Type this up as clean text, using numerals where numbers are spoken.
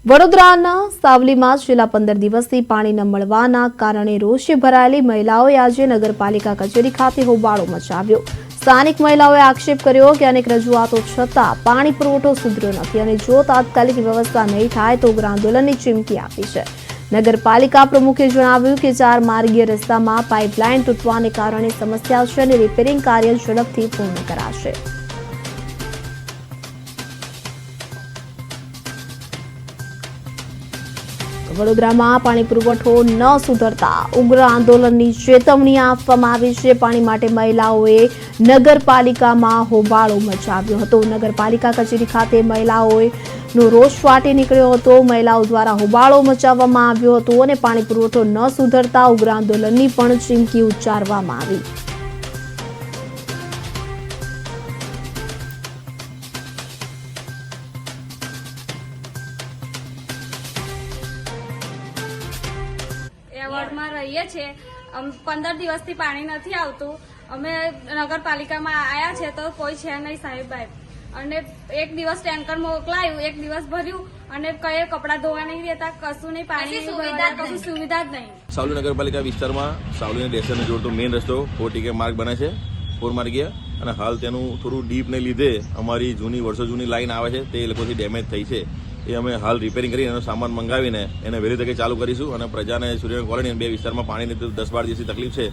વડોદરાના સાવલીમાં છેલ્લા 15 દિવસથી પાણી ન મળવાના કારણે રોષે ભરાયેલી મહિલાઓએ આજે નગરપાલિકા કચેરી ખાતે હોબાળો મચાવ્યો। સ્થાનિક મહિલાઓએ આક્ષેપ કર્યો કે અનેક રજૂઆતો છતાં પાણી પુરવઠો સુધર્યો નથી અને જો તાત્કાલિક વ્યવસ્થા નહીં થાય તો ઉગ્ર આંદોલનની ચીમકી આપી છે। નગરપાલિકા પ્રમુખે જણાવ્યું કે 4 માર્ગીય રસ્તામાં પાઇપલાઇન તૂટવાને કારણે સમસ્યા છે અને રિપેરિંગ કાર્ય ઝડપથી પૂર્ણ કરાશે। વડોદરામાં પાણી પુરવઠો ન સુધરતા ઉગ્ર આંદોલનની ચેતવણી આપવામાં આવી છે। પાણી માટે મહિલાઓએ નગરપાલિકામાં હોબાળો મચાવ્યો હતો। નગરપાલિકા કચેરી ખાતે મહિલાઓનો રોષ ફાટી નીકળ્યો હતો। મહિલાઓ દ્વારા હોબાળો મચાવવામાં આવ્યો હતો અને પાણી પુરવઠો ન સુધરતા ઉગ્ર આંદોલનની પણ ચીમકી ઉચ્ચારવામાં આવી। વોર્ડમાં રહીએ છીએ। 15 દિવસથી પાણી નથી આવતું। અમે નગરપાલિકામાં આવ્યા છે તો કોઈ છે નહીં સાહેબ। અને એક દિવસ ટેન્કર મોકલાયું, એક દિવસ ભર્યું અને કઈ કપડાં ધોવા નહીં દેતા, કશું નહીં, પાણી કશું સુવિધા જ નહીં। સાવલી નગરપાલિકા વિસ્તારમાં સાવલીના સ્ટેશનને જોડતો મેઇન રસ્તો 4 માર્ગ બને છે, 4 માર્ગીય, અને હાલ તેનું થોડું ડીપને લીધે અમારી વર્ષો જૂની લાઈન આવે છે તે લોકોથી ડેમેજ થઈ છે। એ અમે હાલ રિપેરિંગ કરી એનો સામાન મંગાવીને એને વહેલી તકે ચાલુ કરીશું અને પ્રજાને સૂર્યનગર કોલોની 2 વિસ્તારમાં પાણીની 10-12 દિવસની તકલીફ છે